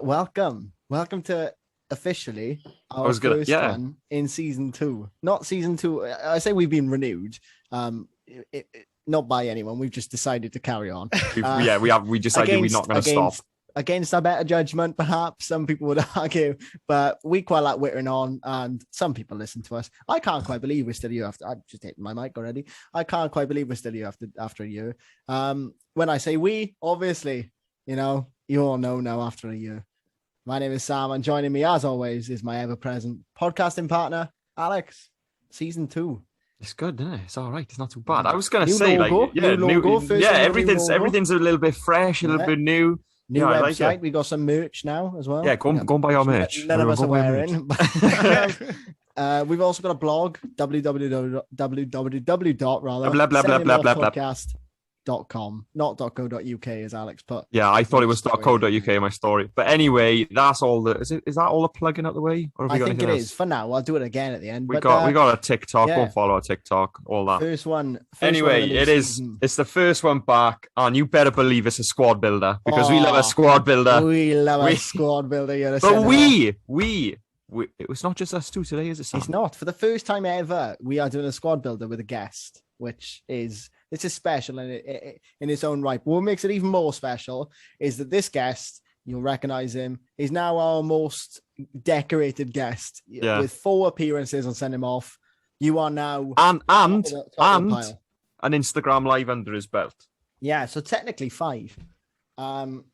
welcome to officially our first one in season 2. Not season 2. I say we've been renewed. Not by anyone. We've just decided to carry on. We decided we're not going to stop. Against our better judgment, perhaps some people would argue, but we quite like whittering on, and some people listen to us. I can't quite believe we're still here after. I just hit my mic already. I can't quite believe we're still here after a year. When I say we, obviously, you all know now after a year. My name is Sam, and joining me as always is my ever-present podcasting partner, Alex. Season 2. It's good, isn't it? It's all right. It's not too bad. I was going to new say, logo, everything's a little bit fresh, a little bit new. New website. Like we got some merch now as well. Yeah, go and buy our merch. None of us are wearing. We've also got a blog, www.podcast.com, not .co.uk as Alex put. Yeah, I thought it was .co.uk in my story. But anyway, that's all. Is that all the plugging out the way? Or have I think it is for now. I'll do it again at the end. We got a TikTok. Go follow our TikTok. All that. First one. Anyway, it's the first one back, and you better believe it's a squad builder because we love a squad builder. We love a squad builder. But it was not just us two today, is it, Sam? It's not. For the first time ever, we are doing a squad builder with a guest, which is special in its own right. But what makes it even more special is that this guest, you'll recognize him, is now our most decorated guest with 4 appearances on Send Him Off. You are now and an Instagram live under his belt. Yeah, so technically 5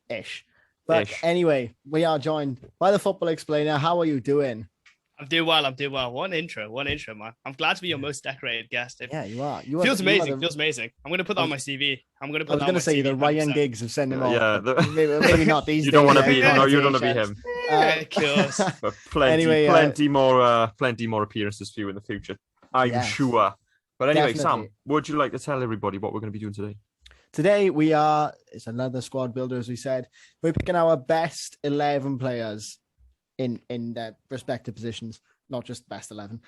ish. But anyway, we are joined by the Football Explainer. How are you doing? I'm doing well. One intro, man. I'm glad to be your most decorated guest. You are. Feels amazing. Feels amazing. I'm going to put that on my CV. I was going to say the Ryan Giggs of Send Him Off. Yeah, maybe not these. You don't want to be. No, you don't want to be him. Of course. But plenty more appearances for you in the future. I'm sure. But anyway, definitely. Sam, would you like to tell everybody what we're going to be doing today? Today it's another squad builder, as we said. We're picking our best 11 players in their respective positions, not just best 11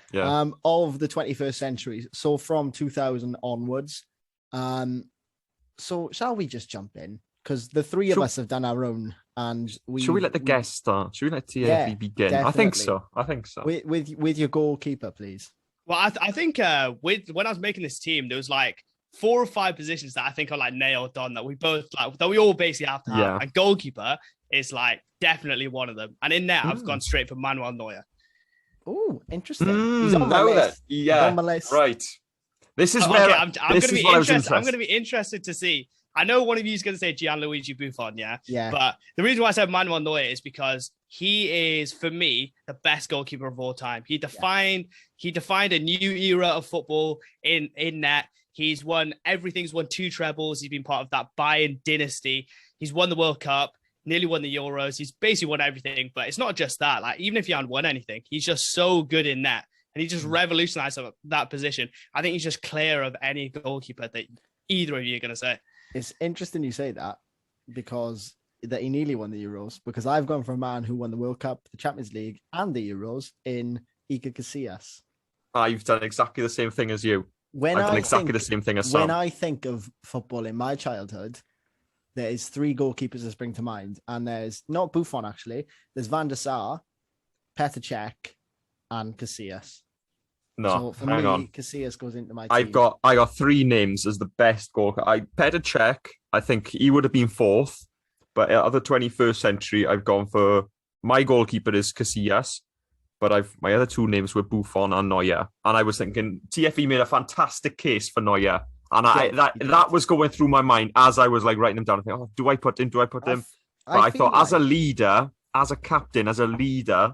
of the 21st century. So from 2000 onwards. So shall we just jump in? Because the three of us have done our own, and should we let the guest start? Should we let Thierry begin? Definitely. I think so. With your goalkeeper, please. Well, I think when I was making this team, there was like 4 or 5 positions that I think are like nailed on that we both like, that we all basically have to have. Yeah. And goalkeeper is like definitely one of them. And in there, I've gone straight for Manuel Neuer. Oh, interesting. He's on my list. Yeah, he's on my list. Right. This is where I'm going to be interested. I'm going to be interested to see. I know one of you is going to say Gianluigi Buffon, yeah. But the reason why I said Manuel Neuer is because he is, for me, the best goalkeeper of all time. He defined a new era of football in net. He's won everything. He's won 2 trebles. He's been part of that Bayern dynasty. He's won the World Cup, nearly won the Euros. He's basically won everything. But it's not just that. Like, even if he hadn't won anything, he's just so good in net. And he just revolutionized that position. I think he's just clear of any goalkeeper that either of you are going to say. It's interesting you say that, because that he nearly won the Euros, because I've gone for a man who won the World Cup, the Champions League, and the Euros in Iker Casillas. You've done exactly the same thing as you. When I think of football in my childhood, there is 3 goalkeepers that spring to mind, and there's not Buffon actually. There's Van der Sar, Petr Cech, and Casillas. No, so hang on. Casillas goes into my team. I got 3 names as the best goalkeeper. Petr Cech, I think he would have been 4th, but out of the 21st century, I've gone for my goalkeeper is Casillas. But my other 2 names were Buffon and Neuer. And I was thinking, TFE made a fantastic case for Neuer. And that was going through my mind as I was like writing them down. I think, do I put him? But I thought, as a leader, as a captain, as a leader,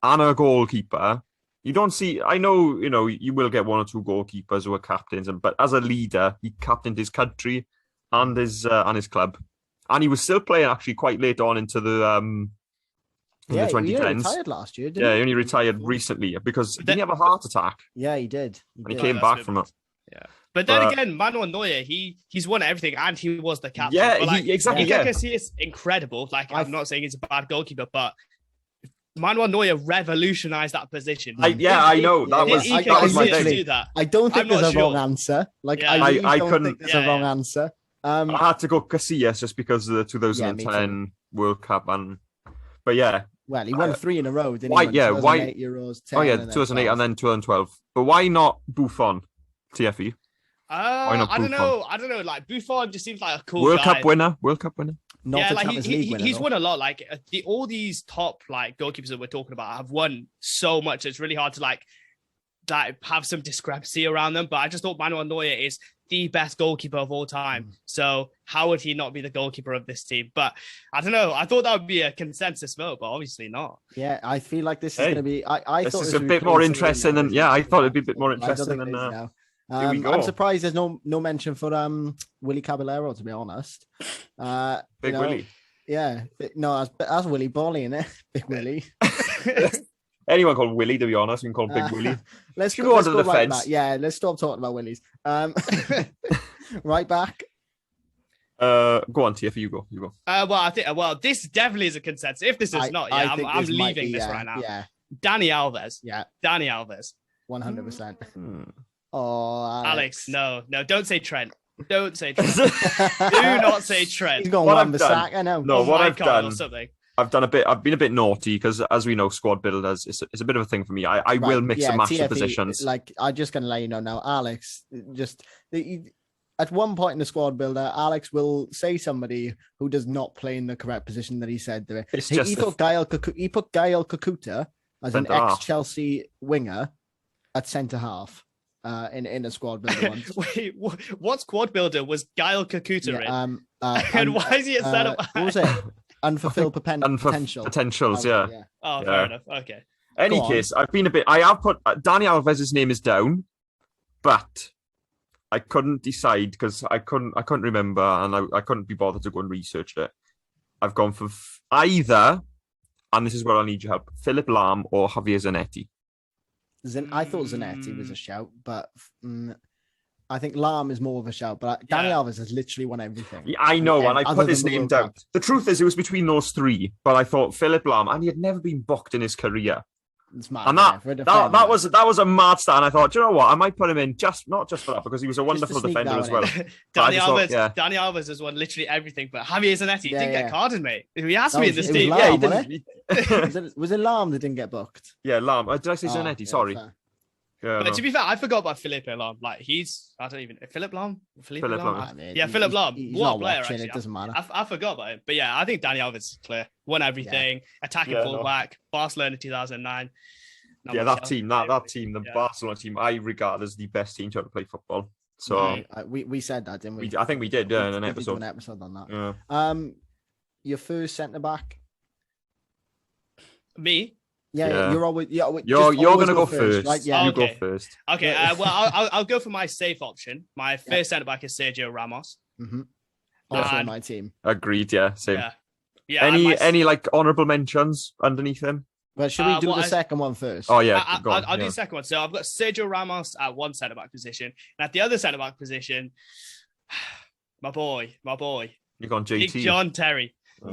and a goalkeeper, you don't see... I know, you will get 1 or 2 goalkeepers who are captains, but as a leader, he captained his country and his club. And he was still playing actually quite late on into the... in the 2010s. He retired last year, didn't he? He only retired recently because didn't he have a heart attack? Yeah, he did. He came back from it. Yeah. But then again, Manuel Neuer, he's won everything and he was the captain. Yeah, exactly. He is incredible. Like, I'm not saying he's a bad goalkeeper, but Manuel Neuer revolutionized that position. I know. That was my thing. I don't think there's a wrong answer. Like, I don't think there's a wrong answer. I had to go Casillas just because of the 2010 World Cup but yeah. Well, he won 3 in a row, didn't he? Why? Euros, 10, 2008 and then 2012. But why not Buffon, TFE? Why not I don't Buffon? know. I don't know. Like Buffon just seems like a cool World guy. Cup winner. Not a Champions League winner. He's won a lot. Like all these top like goalkeepers that we're talking about have won so much. It's really hard to like have some discrepancy around them. But I just thought Manuel Neuer is the best goalkeeper of all time. So how would he not be the goalkeeper of this team? But I don't know. I thought that would be a consensus vote, but obviously not. Yeah, I feel like this is going to be. I this thought is this a bit more interesting than. Yeah, I thought it'd be a bit more interesting than. Here we go. I'm surprised there's no mention for Willy Caballero, to be honest. Big Willy. Yeah, no, that's Willy Bolly, isn't it? Big Willy. Anyone called Willy, to be honest, we can call him Big Willy. Let's go on to the defense. Yeah, let's stop talking about Willies. Right back. Go on, TF, you go. Mm. I think this definitely is a consensus. If this is not, I'm leaving this right now. Yeah. Dani Alves. Yeah. Dani Alves. 100%. Oh, Alex, no, don't say Trent. Don't say Trent. Do not say Trent. He's going one sack. I know. No, what I've done. I've been a bit naughty because, as we know, squad builders, it's a bit of a thing for me. I will mix and match the positions. Like, I'm just going to let you know now, Alex, at one point in the squad builder, Alex will say somebody who does not play in the correct position that he said there. He put Gael Kakuta as an ex-Chelsea winger at centre half in a squad builder once. Wait, what squad builder was Gael Kakuta in? And why is he at centre? What was it? Unfulfilled potential. Potentials, yeah. Oh, fair enough. Okay. Any case, I have put Dani Alves' name is down, but I couldn't decide because I couldn't remember and I couldn't be bothered to go and research it. I've gone for either, and this is where I need your help, Philip Lahm or Javier Zanetti. I thought Zanetti was a shout, but I think Lahm is more of a shout. But Dani Alves has literally won everything. Yeah, I know, and I put his name down. The truth is, it was between those three, but I thought Philip Lahm, and he had never been booked in his career. It's mad, and that was a mad start. And I thought, you know what, I might put him in not just for that, because he was a wonderful defender as well. Dani Alves has won literally everything, but Javier Zanetti didn't get carded, mate. He has to be in this team. Lahm, he didn't. Was it Lahm that didn't get booked? Yeah, Lahm. Did I say Zanetti? Sorry. Fair. Yeah, but to be fair, I forgot about Philippe Lahm. Like Philip Lahm? Philippe Lahm. Philip Lahm. What a player, actually. It doesn't matter. I forgot about him. But yeah, I think Dani Alves is clear. Won everything. Attacking fullback. Barcelona 2009. That team, the Barcelona team, I regard as the best team to ever play football. So we said that, didn't we? I think we did, in an episode. We did an episode on that. Yeah. Your first centre back. Me. Yeah, you're always you're gonna go first. Right? Yeah, you go first. Okay. Well, I'll go for my safe option. My first centre back is Sergio Ramos. Mm-hmm. Also my team. Agreed. Yeah, same. Yeah. Any like honourable mentions underneath him? Well, should we do the second one first? Oh yeah, I'll do the second one. So I've got Sergio Ramos at one centre back position, and at the other centre back position, my boy, you're going JT. Big John Terry. Oh.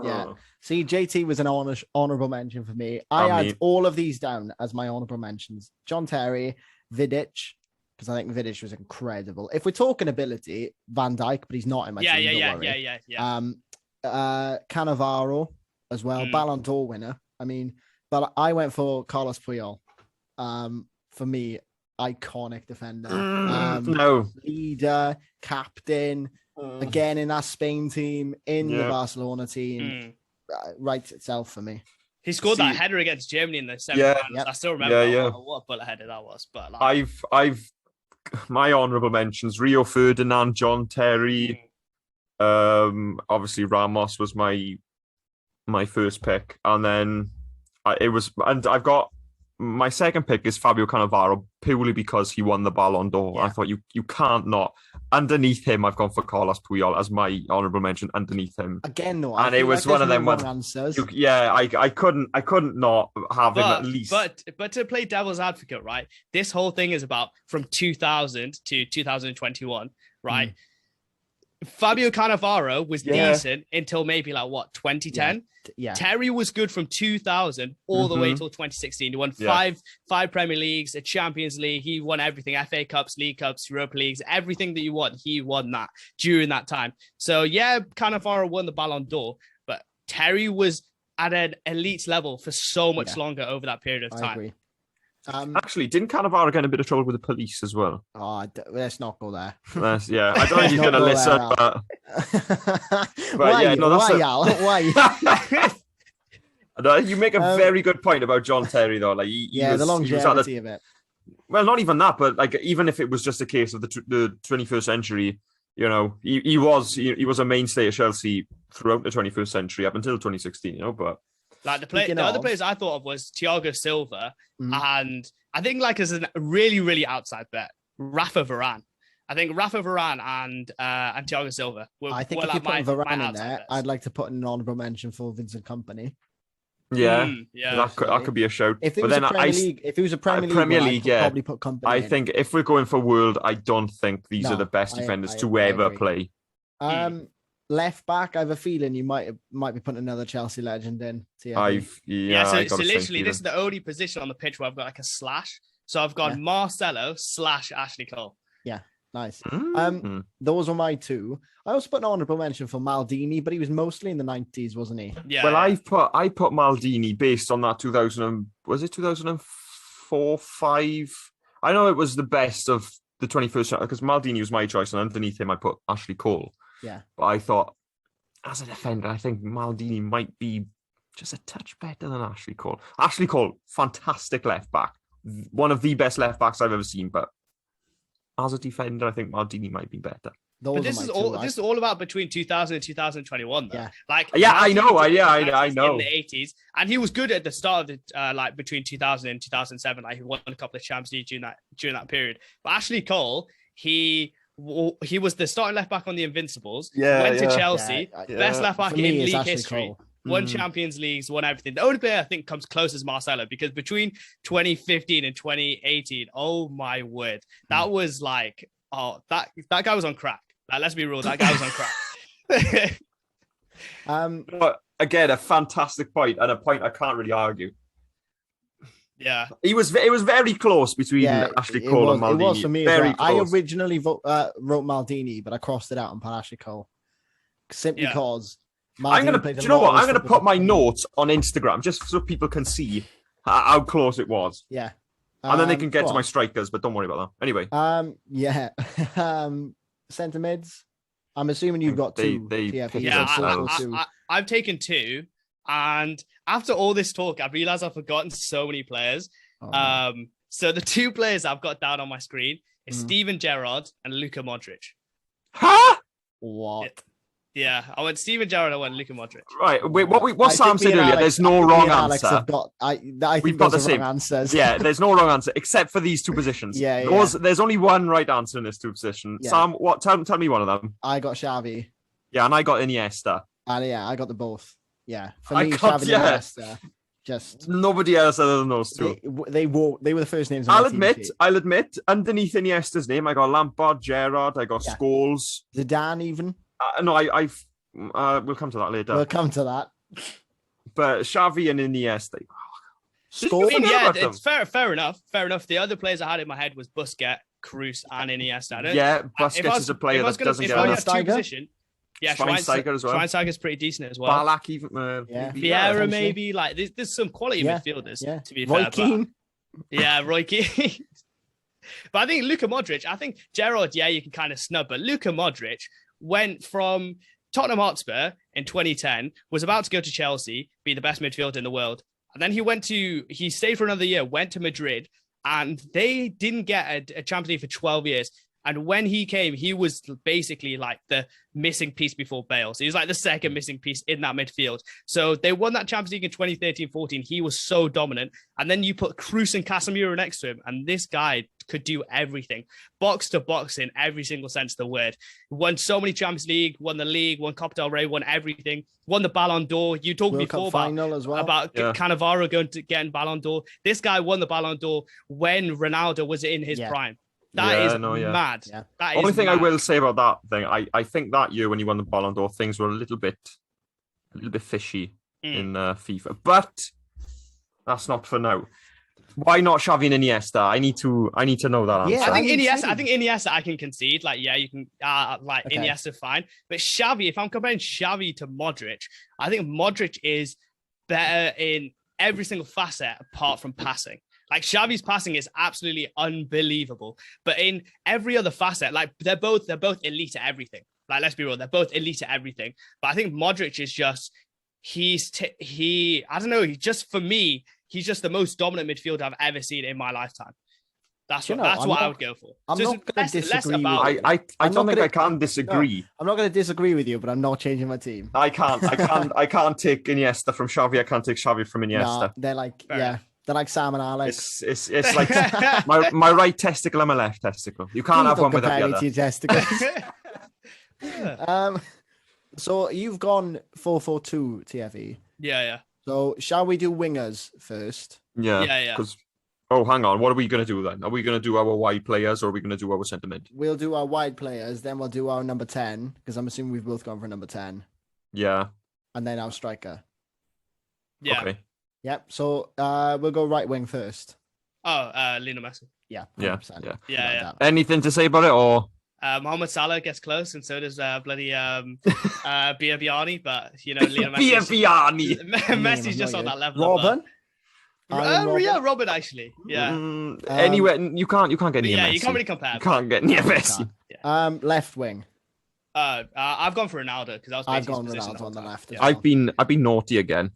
Yeah. See, JT was an honourable mention for me. I had all of these down as my honourable mentions. John Terry, Vidic, because I think Vidic was incredible. If we're talking ability, Van Dijk, but he's not in my team. Yeah. Cannavaro as well, Ballon d'Or winner. I mean, but I went for Carlos Puyol. For me, iconic defender. Leader, captain, again in that Spain team, in the Barcelona team. Writes itself for me. He scored that header against Germany in the semi-finals. I still remember what a bullet header that was. But I've my honourable mentions: Rio Ferdinand, John Terry. Obviously Ramos was my first pick, and then I've got my second pick is Fabio Cannavaro, purely because he won the Ballon d'Or. I thought you can't not. Underneath him, I've gone for Carlos Puyol as my honourable mention. Underneath him again, though, and it was one of them ones. I couldn't not have him at least. But to play devil's advocate, right? This whole thing is about from 2000 to 2021, right? Fabio Cannavaro was decent until maybe 2010. Yeah. Terry was good from 2000 all the way till 2016. He won five Premier Leagues, a Champions League. He won everything: FA Cups, League Cups, Europa Leagues, everything that you want. He won that during that time. So Cannavaro won the Ballon d'Or, but Terry was at an elite level for so much longer over that period of time. I agree. Actually, didn't Cannavaro get in a bit of trouble with the police as well? Oh, let's not go there. I don't think he's going to listen, but why? yeah, no, that's Why? You make a very good point about John Terry, though. Like, the longevity of it. Well, not even that, but like, even if it was just a case of the 21st century, you know, he was a mainstay at Chelsea throughout the 21st century up until 2016. You know, but like the other players I thought of was Thiago Silva, and I think like as a really, really outside bet, Rafa Varane. I think Rafa Varane and Thiago Silva. I think if you put Varane in there, I'd like to put an honorable mention for Vincent Kompany. Yeah, that could be a shout. If it was a Premier League, probably put Kompany. I think if we're going for world, I don't think these are the best defenders to ever play. Left back, I have a feeling you might be putting another Chelsea legend in. So literally, this is the only position on the pitch where I've got like a slash. So I've got Marcelo / Ashley Cole. Yeah, nice. Those were my two. I also put an honorable mention for Maldini, but he was mostly in the 90s, wasn't he? Yeah. Well, I put Maldini based on that 2004, 5? I know it was the best of the 21st century because Maldini was my choice, and underneath him I put Ashley Cole. Yeah. But I thought, as a defender, I think Maldini might be just a touch better than Ashley Cole. Ashley Cole, fantastic left back. One of the best left backs I've ever seen. But as a defender, I think Maldini might be better. But this is all about between 2000 and 2021, though. Yeah. I know. In the 80s. And he was good at the start of the, between 2000 and 2007. Like, he won a couple of Champions League during that period. But Ashley Cole, he was the starting left back on the Invincibles. Went to Chelsea, best left back in league history. Cole. Won Champions Leagues, won everything. The only player I think comes close is Marcelo, because between 2015 and 2018, oh my word, that was like, that guy was on crack. Like, let's be real, that guy was on crack. But again, a fantastic point, and a point I can't really argue. Yeah, it was very close between Ashley Cole and Maldini. It was for me as well. I originally wrote Maldini, but I crossed it out and put Ashley Cole simply because Maldini do you know what? I'm going to put my notes on Instagram just so people can see how close it was. Yeah, and then they can get to my strikers, but don't worry about that. Anyway, centre mids. I'm assuming you've got two. I've taken two. And after all this talk, I've realized I've forgotten so many players. So the two players I've got down on my screen is Steven Gerrard and Luka Modric. Huh? What? Yeah, I went Steven Gerrard, I went Luka Modric. Right. Wait, what Sam said earlier, there's no wrong answer. We've got the same answers. Yeah, there's no wrong answer except for these two positions. There's only one right answer in this two positions. Yeah. Sam, tell me one of them. I got Xavi. Yeah, and I got Iniesta. And I got the both. Yeah, for me, Xavi and Iniesta. Just nobody else other than those two. They were the first names. I'll admit, underneath Iniesta's name, I got Lampard, Gerrard, I got Scholes, Zidane, even. No, we'll come to that later. We'll come to that. But Xavi and Iniesta. Scholes, it's fair enough. The other players I had in my head was Busquets, Cruz, and Iniesta. Busquets is a player that doesn't get enough. Yeah, Schweinsteiger as well. Schweinsteiger's pretty decent as well. Ballack even. Vieira maybe. Like there's some quality midfielders. Yeah. To be fair, Roy Keane. Roy Keane. But I think Luka Modric. I think Gerrard. Yeah, you can kind of snub, but Luka Modric went from Tottenham Hotspur in 2010, was about to go to Chelsea, be the best midfielder in the world, and then he stayed for another year, went to Madrid, and they didn't get a Champions League for 12 years. And when he came, he was basically like the missing piece before Bale. So he was like the second missing piece in that midfield. So they won that Champions League in 2013-14. He was so dominant. And then you put Cruz and Casemiro next to him, and this guy could do everything. Box to box in every single sense of the word. Won so many Champions League, won the league, won Copa del Rey, won everything. Won the Ballon d'Or. You talked before about Cannavaro getting Ballon d'Or. This guy won the Ballon d'Or when Ronaldo was in his prime. That is mad. Yeah. That Only thing I will say about that thing, I think that year when he won the Ballon d'Or, things were a little bit fishy in FIFA. But that's not for now. Why not Xavi and Iniesta? I need to know that answer. Yeah, I think Iniesta I can concede. Like, yeah, you can okay. Iniesta fine. But Xavi, if I'm comparing Xavi to Modric, I think Modric is better in every single facet apart from passing. Like, Xavi's passing is absolutely unbelievable. But in every other facet, like, they're both elite at everything. Like, let's be real, they're both elite at everything. But I think Modric is just I don't know, for me, he's just the most dominant midfielder I've ever seen in my lifetime. That's what I would go for. I'm not going to disagree. I don't think I can disagree. No, I'm not going to disagree with you, but I'm not changing my team. I can't take Iniesta from Xavi. I can't take Xavi from Iniesta. No, they're like, they're like Sam and Alex. It's like my right testicle and my left testicle. You can't have one without the other. Your testicles. So you've gone 4-4-2, TFE. Yeah. So shall we do wingers first? Yeah. Oh, hang on. What are we going to do then? Are we going to do our wide players or are we going to do our centre mid? We'll do our wide players, then we'll do our number 10, because I'm assuming we've both gone for number 10. Yeah. And then our striker. Yeah. Okay. Yep. So we'll go right wing first. Oh, Lionel Messi. Yeah. 100%. Yeah. Anything to say about it or? Mohamed Salah gets close, and so does bloody Biabiani, but Lionel Biabiani. Messi's just on that level. Robin. Yeah, Robin actually. Yeah. Anyway, you can't get near Messi. Yeah, you can't really compare. You can't get near Messi. Yeah. Left wing. I've gone for Ronaldo because I've gone Ronaldo on the left. Yeah. I've been naughty again.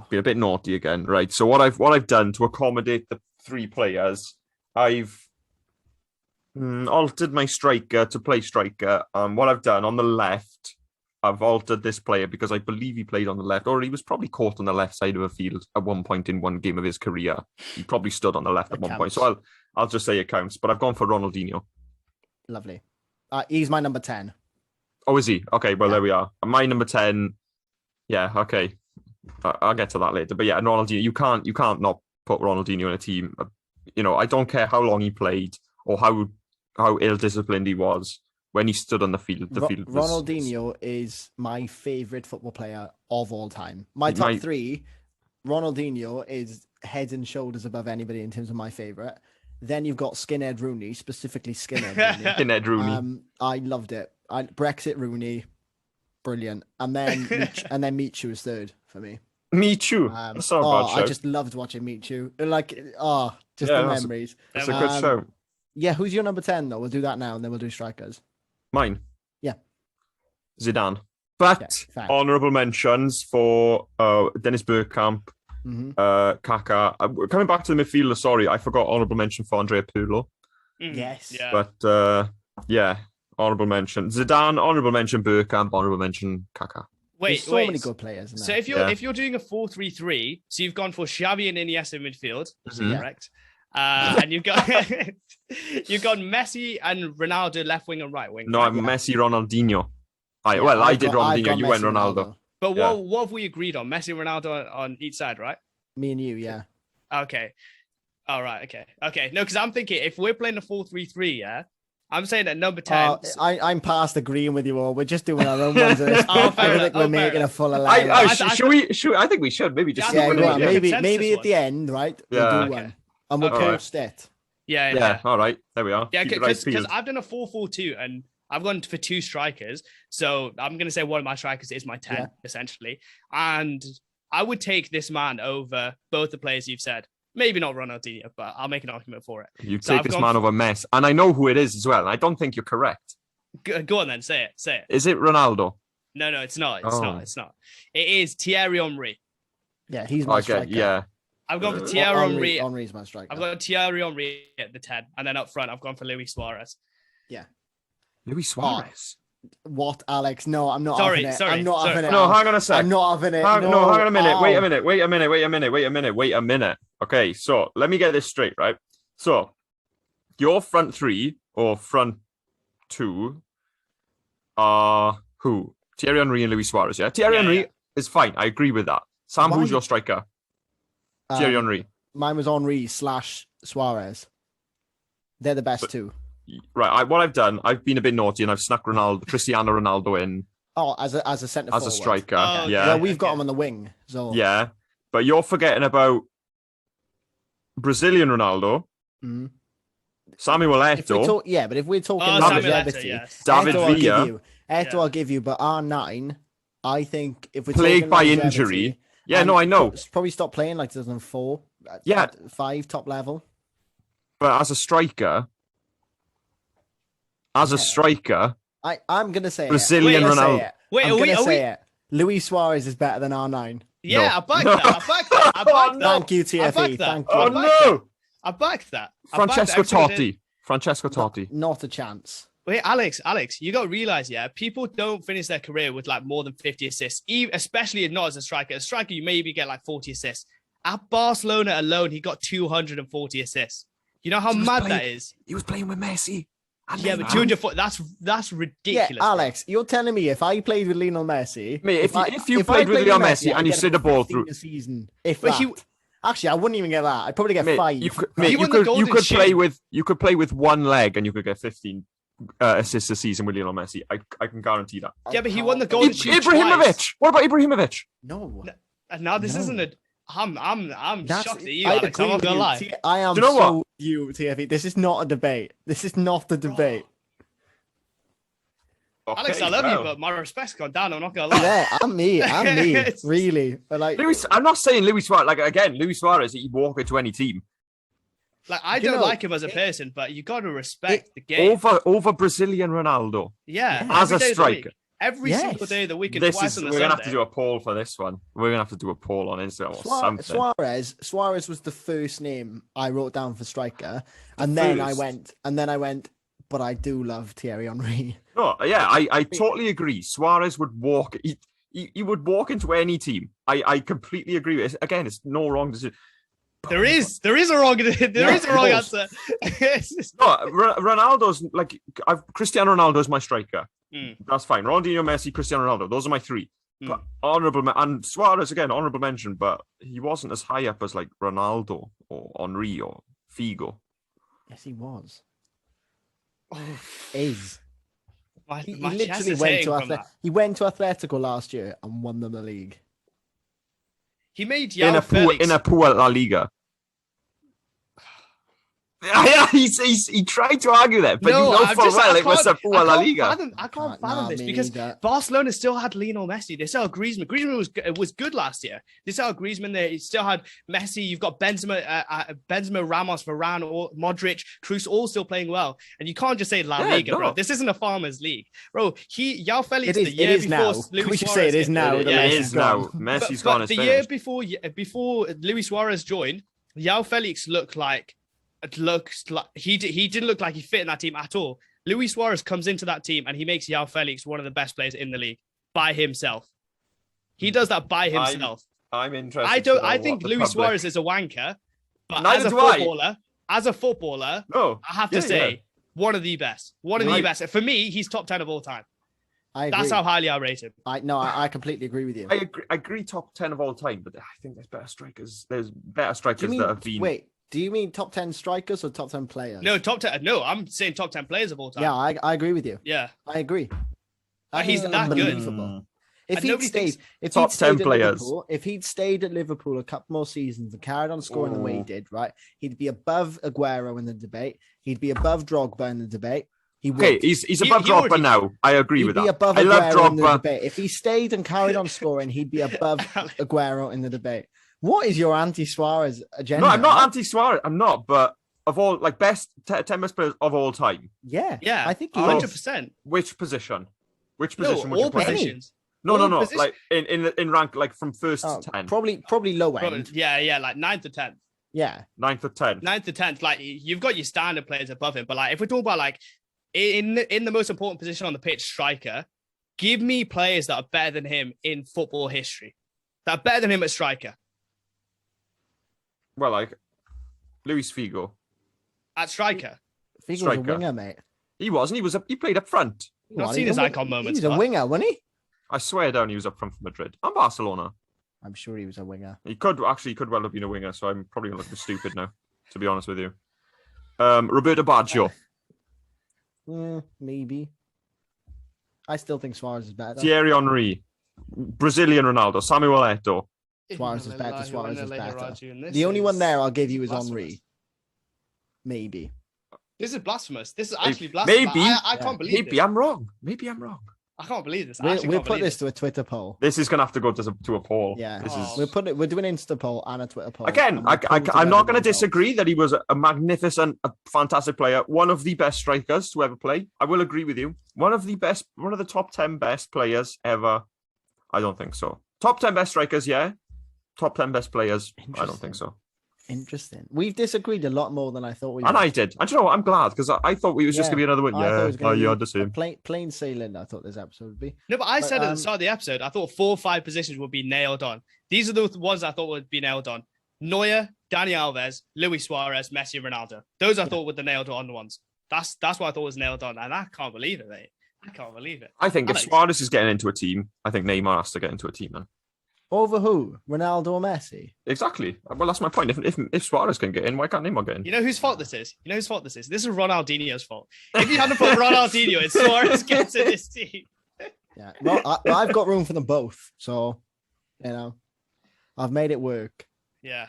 Been a bit naughty again, right? So what I've done to accommodate the three players, I've altered my striker to play striker. What I've done on the left, I've altered this player because I believe he played on the left, or he was probably caught on the left side of a field at one point in one game of his career. He probably stood on the left at one point. So I'll just say it counts. But I've gone for Ronaldinho. Lovely. He's my number 10. Oh, is he? Okay, well, there we are. My number 10. Yeah, okay. I'll get to that later. But yeah, Ronaldinho, you can't not put Ronaldinho in a team. I don't care how long he played or how ill-disciplined he was when he stood on the field. Ronaldinho is my favourite football player of all time. My top three, Ronaldinho is head and shoulders above anybody in terms of my favourite. Then you've got Skinhead Rooney, specifically Skinhead Rooney. Skinhead Rooney. I loved it. Brexit Rooney, brilliant. And then Michu is third for me. Michu. That's not a bad show. I just loved watching Michu. The memories. That's a good show. Yeah, who's your number 10 though? We'll do that now and then we'll do strikers. Mine? Yeah. Zidane. But honourable mentions for Dennis Bergkamp, Kaká. Coming back to the midfielder, sorry, I forgot honourable mention for Andrea Pirlo. Yes. Yeah. But honourable mention. Zidane, honourable mention Bergkamp, honourable mention Kaká. There's so many good players. So if you're doing a 4-3-3, so you've gone for Xavi and Iniesta in midfield, correct? And you've got Messi and Ronaldo left wing and right wing. No, I'm Messi, Ronaldinho. I did Ronaldinho. You went Ronaldo. But what have we agreed on? Messi, Ronaldo on each side, right? Me and you, yeah. Okay. All right. Okay. No, because I'm thinking if we're playing a 4-3-3, yeah. I'm saying that number 10. I'm past agreeing with you all. We're just doing our own ones. I think we're making a full alliance. I think we should maybe just. Maybe at the end, right? We'll do one. And we'll post it. Yeah. All right. There we are. Yeah, because I've done a 4-4-2 and I've gone for 2 strikers. So I'm going to say one of my strikers is my 10, essentially. And I would take this man over both the players you've said. Maybe not Ronaldinho, but I'll make an argument for it. You take this man over Messi. And I know who it is as well. I don't think you're correct. Go on then. Say it. Is it Ronaldo? No, it's not. It's not. It is Thierry Henry. Yeah, he's my striker. Yeah. I've gone for Thierry Henry. Henry's my striker. I've got Thierry Henry at the 10. And then up front, I've gone for Luis Suarez. Yeah. Luis Suarez? What, Alex? No, I'm not having it. I'm not having it. No, hang on a sec. I'm not having it. Hang on a minute. Wait a minute. Okay, so let me get this straight, right? So your front 3 or front 2 are who? Thierry Henry and Luis Suarez, yeah? Thierry Henry is fine. I agree with that. Sam, who's your striker? Thierry Henry. Mine was Henry / Suarez. They're the best two. Right. What I've done, I've been a bit naughty and I've snuck Cristiano Ronaldo in. Oh, as a centre forward. As a striker. Oh, yeah. Well, we've got him on the wing. So yeah. But you're forgetting about Brazilian Ronaldo. Mm. Samuel Eto'o. But if we're talking longevity, yes. David Villa. I'll give you, but R9, I think if we're plagued talking by longevity, injury. Yeah, no, I know. Probably stopped playing like 2004. Yeah. At 5 top level. But as a striker, I'm gonna say Brazilian Ronaldo. Luis Suarez is better than R9. Yeah, No. I back that. Thank you, TFE. Thank you. Oh no! I backed that. Francesco Totti. Not a chance. Wait, Alex, you got to realize, people don't finish their career with like more than 50 assists, especially not as a striker. As a striker, you maybe get like 40 assists. At Barcelona alone, he got 240 assists. You know how mad that is? He was playing with Messi. Yeah, but 240, that's ridiculous. Yeah, Alex, you're telling me if I played with Lionel Messi... Mate, if you played with Lionel Messi and you slid a ball through... a season, actually, I wouldn't even get that. I'd probably get 5. You could play with one leg and you could get 15 assists a season with Lionel Messi. I can guarantee that. Yeah, but he won the golden shoe Ibrahimovic. Twice. What about Ibrahimovic? No. Now this isn't a... I'm shocked at you, Alex. I'm not gonna lie. I am you, TFE. This is not a debate. This is not the debate. Okay, Alex, I love you, but my respect's gone down. I'm not gonna lie. Yeah, I'm me. Really. But like, I'm not saying Luis Suarez. Like again, Luis Suarez, he'd walk into any team. Like I don't like him as a person, but you got to respect the game over Brazilian Ronaldo. Yeah, as a striker. Every single day of the week and twice on the We're going to have to Sunday. do a poll for this one. We're going to have to do a poll on Instagram or something. Suarez was the first name I wrote down for striker. And then I went, but I do love Thierry Henry. No, yeah, I totally agree. Suarez would walk, he would walk into any team. I completely agree with it. Again, it's no wrong decision. There is a wrong answer. No, Ronaldo's like Cristiano Ronaldo is my striker. That's fine. Ronaldinho, Messi, Cristiano Ronaldo. Those are my 3. But and Suarez again, honorable mention, but he wasn't as high up as like Ronaldo or Henry or Figo. Yes, he was. He literally went to Atletico last year and won them the league. He made in a poor La Liga. Yeah, he tried to argue that, but it was a poor La Liga. I can't fathom this because Barcelona still had Lionel Messi. They still had Griezmann. Griezmann was good last year. They still had Griezmann there. You still had Messi. You've got Benzema, Ramos, Varane, Modric, Kroos, all still playing well. And you can't just say La Liga, bro. This isn't a farmers' league, bro. João Felix the year before Luis Suarez. It is now. It is now. Messi's gone. The year before Luis Suarez joined, João Felix he didn't look like he fit in that team at all. Luis Suarez comes into that team and he makes João Felix one of the best players in the league by himself. He does that by himself. I'm interested. I think Luis Suarez is a wanker, but as a footballer, I have to say one of the best. One of the best. For me, he's top 10 of all time. That's how highly I rate him. I completely agree with you. I agree top 10 of all time, but I think there's better strikers. There's better strikers that have been. Wait. Do you mean top 10 strikers or top 10 players? No, top 10. No, I'm saying top 10 players of all time. Yeah, I agree with you. Yeah. I agree. He's that good. If he'd stayed at Liverpool a couple more seasons and carried on scoring the way he did, right, he'd be above Aguero in the debate. He'd be above Drogba in the debate. He's above Drogba now. I agree with that. Above I love Drogba. In the debate. If he stayed and carried on scoring, he'd be above Aguero in the debate. What is your anti-Suarez agenda? No, I'm not anti-Suarez. I'm not, but of all, like, best 10 best players of all time. Yeah. I think 100%. Which position? Which position? No, all positions. No. Like in rank, like from first to 10. Probably low end. Yeah, like 9th to 10th. Yeah. 9th to 10th. 9th to 10th. Like you've got your standard players above him, but like if we're talking about like in the most important position on the pitch, striker, give me players that are better than him in football history. That are better than him at striker. Well, like Luis Figo at striker. Figo was a winger, mate. He wasn't. He played up front. I've seen his icon moments. He was a winger, wasn't he? I swear down he was up front for Madrid and Barcelona. I'm sure he was a winger. He could well have been a winger. So I'm probably looking stupid now, to be honest with you. Roberto Baggio. Maybe. I still think Suarez is better. Thierry Henry, Brazilian Ronaldo, Samuel Eto'o. Suarez is better. Suarez is better. The only one there I'll give you is Henry. Maybe. This is blasphemous. This is actually blasphemous. Maybe. I can't believe this. Maybe I'm wrong. I can't believe this. We'll put this to a Twitter poll. This is going to have to go to a poll. Yeah. We're doing an Insta poll and a Twitter poll. Again, I'm not going to disagree that he was a magnificent, a fantastic player. One of the best strikers to ever play. I will agree with you. One of the top 10 best players ever. I don't think so. Top 10 best strikers, yeah. Top 10 best players, I don't think so. Interesting. We've disagreed a lot more than I thought we would. And I did. And you know what? I'm glad because I thought we was just going to be another one. Yeah, the same. Plain sailing, I thought this episode would be. No, but I said at the start of the episode, I thought 4 or 5 positions would be nailed on. These are the ones I thought would be nailed on. Neuer, Dani Alves, Luis Suarez, Messi, Ronaldo. Those I thought were the nailed on ones. That's what I thought was nailed on. And I can't believe it, mate. I can't believe it. I think if Suarez is getting into a team, I think Neymar has to get into a team, man. Over who? Ronaldo or Messi? Exactly. Well, that's my point. If Suarez can get in, why can't Neymar get in? You know whose fault this is? This is Ronaldinho's fault. If you hadn't put Ronaldinho in, Suarez gets in this team. Yeah. Well, I've got room for them both. So, I've made it work. Yeah.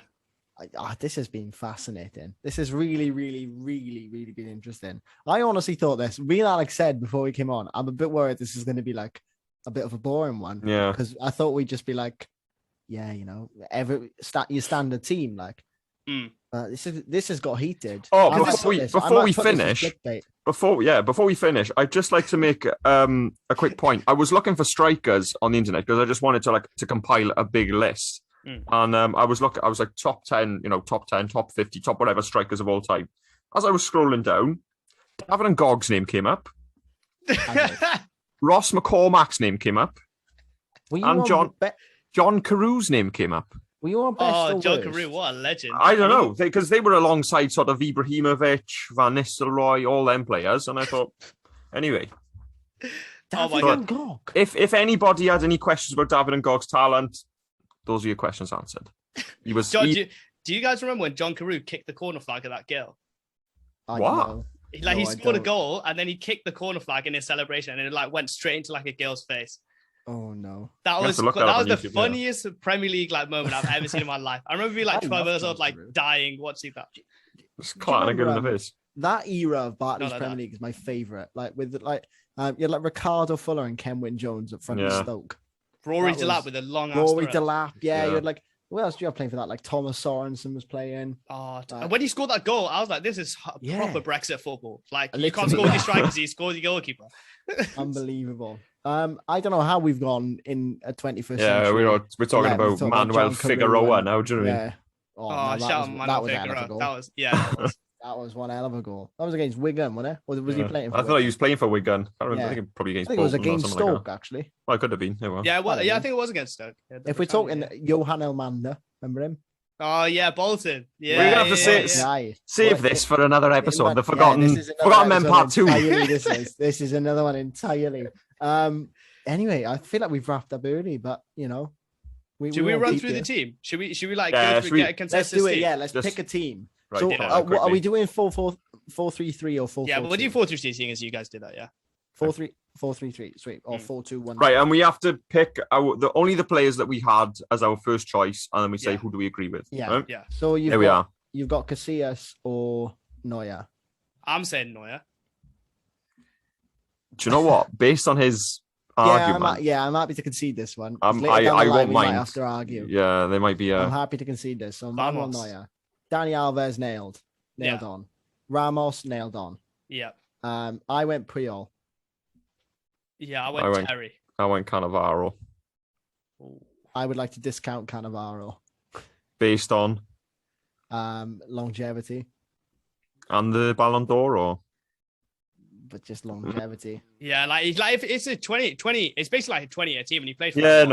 This has been fascinating. This has really, really, really, really been interesting. I honestly thought this. Me and Alex said before we came on, I'm a bit worried this is going to be like a bit of a boring one. Yeah. Because I thought we'd just be like, your standard team, like. This has got heated. Oh, before we finish, I'd just like to make a quick point. I was looking for strikers on the internet because I just wanted to compile a big list. And I was like top 10, top 10, top 50, top whatever strikers of all time. As I was scrolling down, David and Gogg's name came up. Ross McCormack's name came up. And John Carew's name came up. Were you on best John Carew, what a legend. I don't know, because they were alongside sort of Ibrahimovic, Van Nistelrooy, all them players. And I thought, anyway. David and Gog. If anybody had any questions about David and Gogg's talent, those are your questions answered. Do you guys remember when John Carew kicked the corner flag at that girl? What? He scored a goal and then he kicked the corner flag in his celebration and it went straight into a girl's face. Oh no! That was the funniest Premier League moment I've ever seen in my life. I remember being 12 years old, dying watching that. Just clatting a good in the face. That era of Barclays Premier League is my favourite. You had Ricardo Fuller and Ken Wynne-Jones up front of Stoke. Rory Delap with a long ass. Rory Delap, yeah. You had who else do you have playing for that? Thomas Sorensen was playing. And when he scored that goal, I was like, this is proper Brexit football. You can't score with your strikers, you score with your goalkeeper. Unbelievable. I don't know how we've gone in a 21st century. Yeah, we're talking about Manuel Figueroa now, do you know what I mean? Shout out Manuel Figueroa. That was one hell of a goal. That was against Wigan, wasn't it? Or was he playing for Wigan? I thought he was playing for Wigan. I don't remember. I think probably against Bolton. I think it was against Stoke, actually. Well, it could have been. I think it was against Stoke. If we're talking Johan Elmander, remember him? Oh, yeah, Bolton. Yeah, we're going to have to save this for another episode. The Forgotten Men Part 2. This is another one entirely. Anyway, I feel like we've wrapped up early, but, should we run through the team? Should we go through get a consensus Let's do it, team? Yeah, let's pick a team. Right, so, what are we doing? 4-4-3-3 or 4-4-2? Yeah, we'll do 4-3-3, seeing as you guys did that, yeah. 4-3-3, sweet, or 4-2-1. Right, and we have to pick only the players that we had as our first choice, and then we say who do we agree with. Yeah, right? Yeah. So you've got Casillas or Neuer. I'm saying Neuer. Do you know what? Based on his argument, I'm happy to concede this one. I won't mind. Might have to argue. Yeah, they might be. I'm happy to concede this. So Manuel Neuer, Dani Alves nailed on. Ramos nailed on. Yeah. I went Puyol. Yeah, I went Terry. I went Cannavaro. I would like to discount Cannavaro. Based on? Longevity. And the Ballon d'Or, or? But just longevity. Yeah, if it's a 20, it's basically like a 20-year team, and he played for fair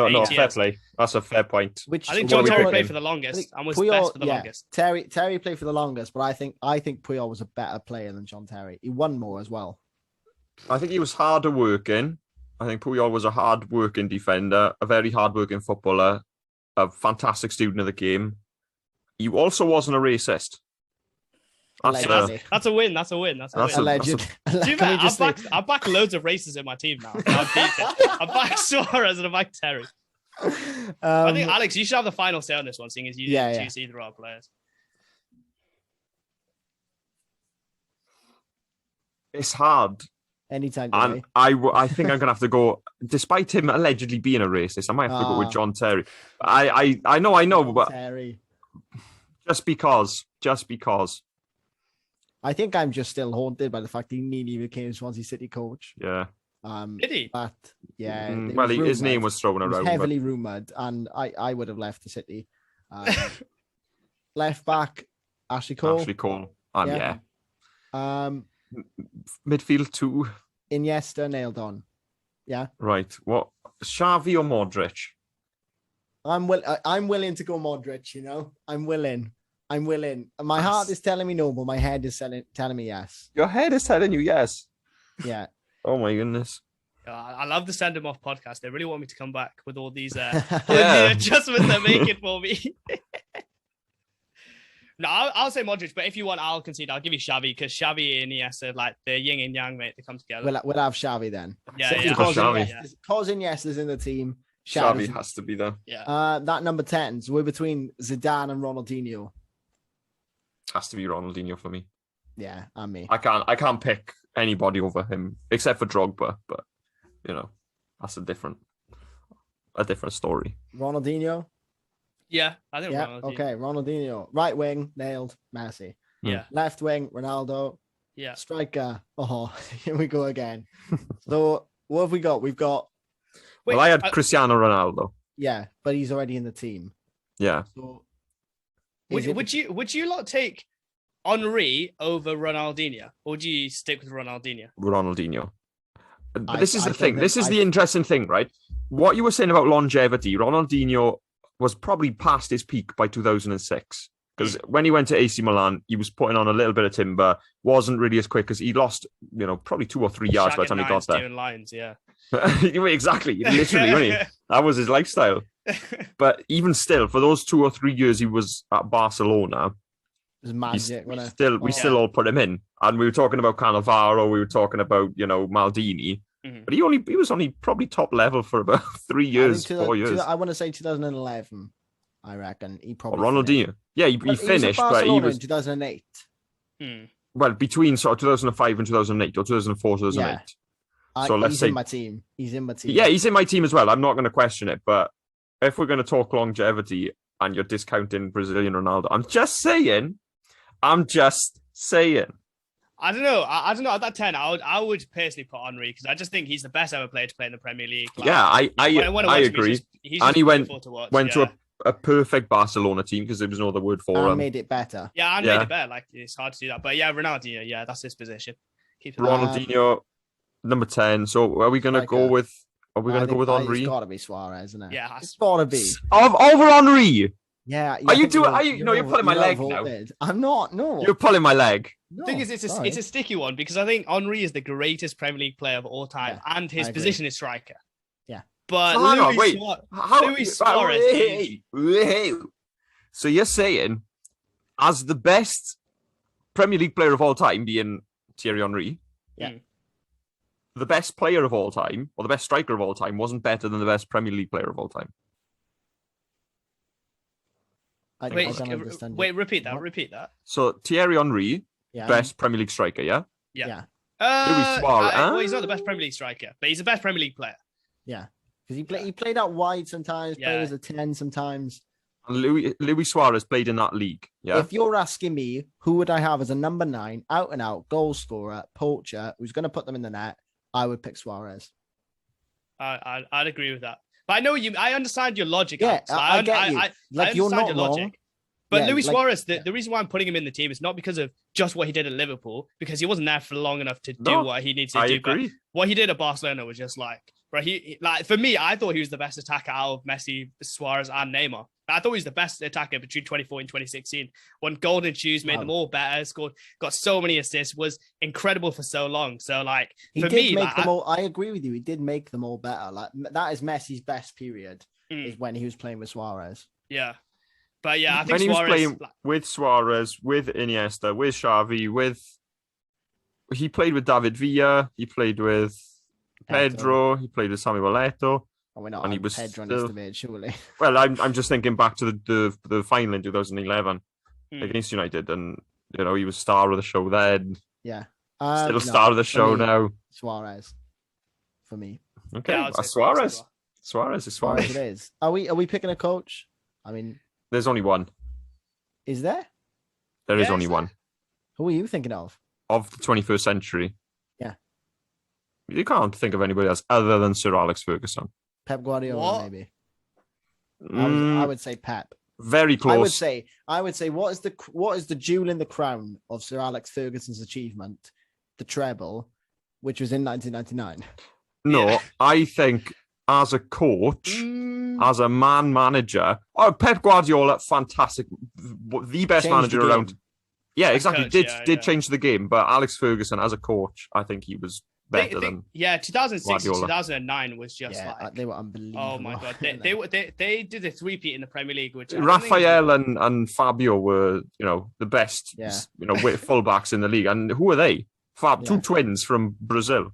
play. That's a fair point. I think John Terry played for the longest and was best for the longest. Terry played for the longest, but I think Puyol was a better player than John Terry. He won more as well. I think he was harder working. I think Puyol was a hard working defender, a very hard working footballer, a fantastic student of the game. He also wasn't a racist. That's a win. That's a win. Alleged. I back loads of races in my team now. I back Suarez and I back Terry. I think, Alex, you should have the final say on this one, seeing as you didn't choose either of our players. It's hard. Anytime. And I think I'm going to have to go, despite him allegedly being a racist, I might have to go with John Terry. I know, but Terry. Just because. I think I'm just still haunted by the fact he nearly became Swansea City coach. Yeah. Did he? But yeah. Well, his name was thrown around. Heavily rumoured, and I would have left the City. Left back, Ashley Cole. Yeah. Midfield 2. Iniesta nailed on. Yeah. Right. What? Xavi or Modric? I'm willing to go Modric. You know, I'm willing. My heart is telling me no, but my head is telling me yes. Your head is telling you yes. Yeah. Oh my goodness. I love the Send Them Off podcast. They really want me to come back with all these adjustments they're making for me. No, I'll say Modric, but if you want, I'll concede. I'll give you Xavi, because Xavi and Iniesta, like the yin and yang, mate, they come together. We'll have Xavi then. Because Iniesta's in the team. Xavi has to be there. Yeah. That number 10. So we're between Zidane and Ronaldinho. Has to be Ronaldinho for me. Yeah, and me. I can't pick anybody over him except for Drogba, but you know, that's a different story. Ronaldinho. Yeah, I think Ronaldinho. Okay, Ronaldinho. Right wing, nailed, Messi. Yeah. Left wing, Ronaldo. Yeah. Striker. Oh, here we go again. So what have we got? We've got. Wait, I had Cristiano Ronaldo. Yeah, but he's already in the team. Yeah. So would you lot take Henry over Ronaldinho, or would you stick with Ronaldinho? But this is the thing. This is the interesting thing, right? What you were saying about longevity, Ronaldinho was probably past his peak by 2006. Because when he went to AC Milan, he was putting on a little bit of timber, wasn't really as quick, as he lost, probably 2 or 3 yards by the time he got there. Lines, yeah. Exactly. Literally, wasn't he? That was his lifestyle. But even still, for those 2 or 3 years he was at Barcelona, it was magic. We still all put him in. And we were talking about Cannavaro, we were talking about, Maldini. Mm-hmm. But he was only probably top level for about 3 years, 4 years. I want to say 2011. I reckon he probably. Ronaldinho, yeah, he finished, but he was in 2008. Well, between sort of 2005 and 2008, or 2004, 2008. Yeah. So let's say in my team. He's in my team. Yeah, he's in my team as well. I'm not going to question it, but if we're going to talk longevity and you're discounting Brazilian Ronaldo, I'm just saying. I don't know. I don't know. At that 10, I would personally put Henry, because I just think he's the best ever player to play in the Premier League. Like, yeah, I agree. And he went to a perfect Barcelona team, because there was no other word for him. Made it better. Yeah, and made it better. Like, it's hard to do that. But yeah, Ronaldinho, yeah, that's his position. Ronaldinho, number 10. So are we going to go with? Are we going to go with Henry? It's got to be Suarez, isn't it? Yeah, it's got to be. Over Henry. Yeah. You're pulling my leg now. I'm not. No. You're pulling my leg. The thing is, it's a sticky one, because I think Henry is the greatest Premier League player of all time, and his position is striker. Yeah. But Luis Suarez. Wait. So you're saying, as the best Premier League player of all time, being Thierry Henry, the best player of all time, or the best striker of all time, wasn't better than the best Premier League player of all time? Wait, repeat that. So Thierry Henry, best Premier League striker, yeah? Yeah. Luis Suarez. Well, he's not the best Premier League striker, but he's the best Premier League player. Yeah. Because he played out wide sometimes, played as a 10 sometimes. And Luis Suarez played in that league, yeah? If you're asking me, who would I have as a number 9, out and out, goal scorer, poacher, who's going to put them in the net, I would pick Suarez. I'd agree with that. But I understand your logic. Yeah, I get you. I understand you're not your wrong. logic. But Luis Suarez, the reason why I'm putting him in the team is not because of just what he did at Liverpool, because he wasn't there for long enough to do what he needs to do. Agree. But what he did at Barcelona was just for me, I thought he was the best attacker out of Messi, Suarez, and Neymar. I thought he was the best attacker between 2014 and 2016. Won golden shoes, made them all better, got so many assists, was incredible for so long. So I agree with you. He did make them all better. Like, that is Messi's best period, is when he was playing with Suarez. Yeah. But yeah, I think when he was playing with Suarez, with Iniesta, with Xavi, he played with David Villa, he played with Pedro, he played with Samuel Eto'o. we're not. And he was Pedro still... Nestovic, surely. Well, I'm just thinking back to the final in 2011 against United, and he was star of the show then. Yeah, still star of the show now. Suarez, for me. Okay, Yeah, Suarez. Suarez is Suarez. It is. Are we picking a coach? I mean, there's only one. Is there? There is only one. Who are you thinking of? Of the 21st century. Yeah. You can't think of anybody else other than Sir Alex Ferguson. Pep Guardiola, maybe. I would say Pep. Very close. I would say what is the jewel in the crown of Sir Alex Ferguson's achievement? The treble, which was in 1999. No, I think as a coach, as a manager, Pep Guardiola, fantastic, the best manager around. Yeah, exactly. Coach, did change the game, but Alex Ferguson as a coach, I think he was better than. Yeah, 2006 and Guardiola. 2009 was just they were unbelievable. Oh my god, they did a three-peat in the Premier League, which Rafael and Fabio were the best fullbacks in the league, and who are they? Two twins from Brazil.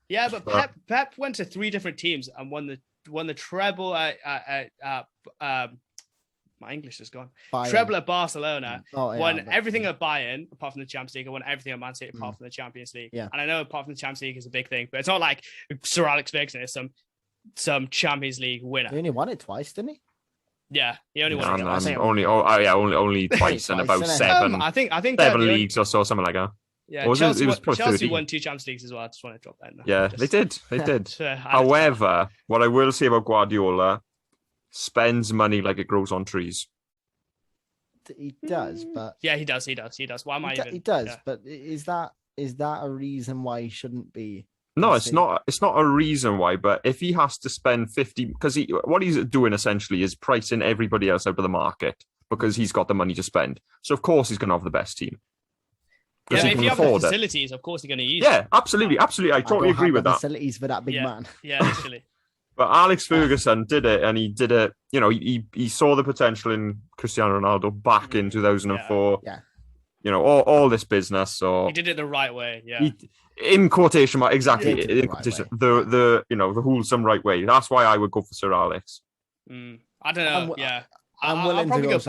Yeah, but Pep went to 3 different teams and won the treble my English is gone. Bayern. Treble at Barcelona, won everything at Bayern apart from the Champions League, and won everything at Man City apart from the Champions League. Yeah. And I know apart from the Champions League is a big thing, but it's not like Sir Alex Ferguson is some Champions League winner. He only won it twice, didn't he? Yeah, he only won it twice. Only twice and about seven. I think 7 leagues or so, something like that. Yeah, Chelsea won 2 Champions Leagues as well. I just want to drop that in there. Yeah, they did. However, what I will say about Guardiola, spends money like it grows on trees. He does, but he does. Why am I even? He does, but is that a reason why he shouldn't be? No, it's not. It's not a reason why. But if he has to spend 50, because what he's doing essentially is pricing everybody else out of the market because he's got the money to spend. So of course he's going to have the best team. Yeah, if you have the facilities, of course you're going to use. Yeah, absolutely. I totally agree with that. Facilities for that big man. Yeah, literally. But Alex Ferguson did it, and he did it. He saw the potential in Cristiano Ronaldo back in 2004. Yeah. All this business. So he did it the right way. Yeah. In quotation mark, exactly. The wholesome right way. That's why I would go for Sir Alex. I don't know. I'm willing to go.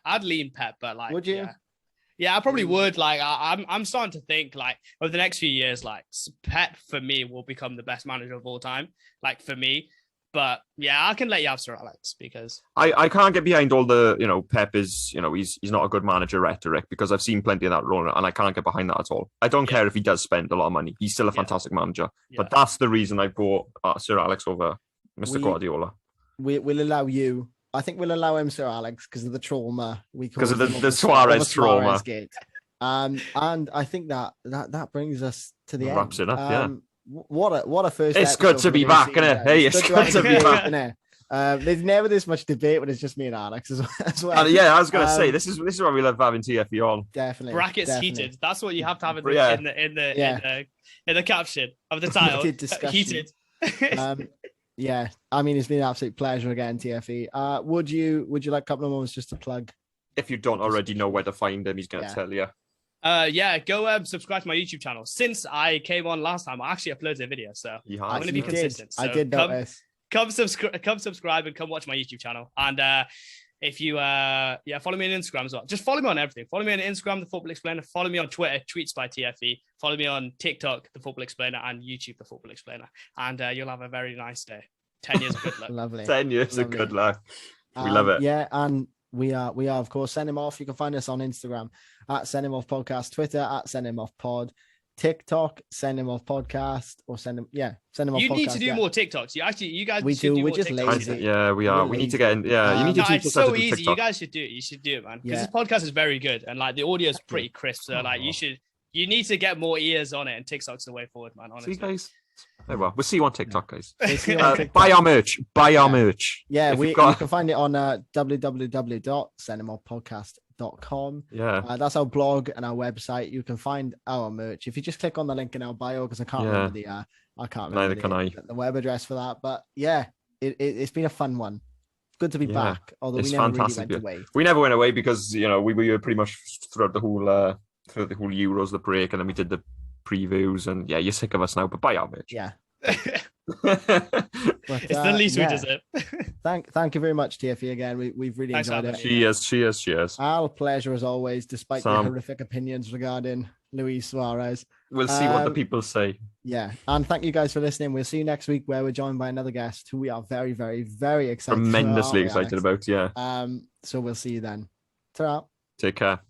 I'd lean Pep, but like, would you? Yeah, I probably would. Like, I'm starting to think like over the next few years, like Pep for me will become the best manager of all time. Like for me, but yeah, I can let you have Sir Alex because I can't get behind all the Pep is he's not a good manager rhetoric because I've seen plenty of that role and I can't get behind that at all. I don't care if he does spend a lot of money. He's still a fantastic manager, but that's the reason I brought Sir Alex over Mr. Guardiola. We'll allow you. I think we'll allow him, Sir Alex, because of the trauma. Because of the Suarez trauma. And I think that brings us to the end. Wraps it up, yeah. What a first. It's good to be back, isn't it? Hey, it's good to be back. There's never this much debate when it's just me and Alex as well. I was going to say this is why we love having TFE on. Definitely. Brackets heated. That's what you have to have in the caption of the title. Heated. Yeah, I mean, it's been an absolute pleasure again, TFE. Would you like a couple of moments just to plug? If you don't already know where to find him, he's going to tell you. Go subscribe to my YouTube channel. Since I came on last time, I actually uploaded a video, so I'm going to be consistent. So I did notice. Come subscribe and come watch my YouTube channel. And if you follow me on Instagram as well. Just follow me on everything. Follow me on Instagram, The Football Explainer. Follow me on Twitter, Tweets by TFE. Follow me on TikTok, The Football Explainer, and YouTube, The Football Explainer. And you'll have a very nice day. 10 years of good luck. Lovely. 10 years of good luck. We love it. Yeah, and we are of course Send Him Off. You can find us on Instagram at Send Him Off Podcast, Twitter at Send Him Off Pod, TikTok Send Him Off Podcast, or Send Him Off. You need to do more TikToks. You guys. We do. We're just lazy. Yeah, we are. We need to get in. Yeah, you need to teach us how to do easy. TikTok. You guys should do it. You should do it, man. Because this podcast is very good and like the audio is pretty crisp. So like you need to get more ears on it, and TikTok's the way forward, man. Honestly, see guys. Oh, well, we'll see you on TikTok, guys. Buy our merch. Buy our merch. Yeah, you can find it on www.sendhimoffpodcast.com. Yeah, that's our blog and our website. You can find our merch if you just click on the link in our bio, because I can't remember the web address for that. But yeah, it's been a fun one. Good to be back. Although we never really went away. We never went away because we were pretty much throughout the whole Euros, the break, and then we did the previews, and you're sick of us now, but buy our merch. Yeah. It's the least we deserve. Thank you very much, TFE, again. We've really enjoyed it. She is. Our pleasure as always, despite the horrific opinions regarding Luis Suarez. We'll see what the people say. Yeah. And thank you guys for listening. We'll see you next week where we're joined by another guest who we are very, very, very excited tremendously excited about. Yeah. So we'll see you then. Ta-ra. Take care.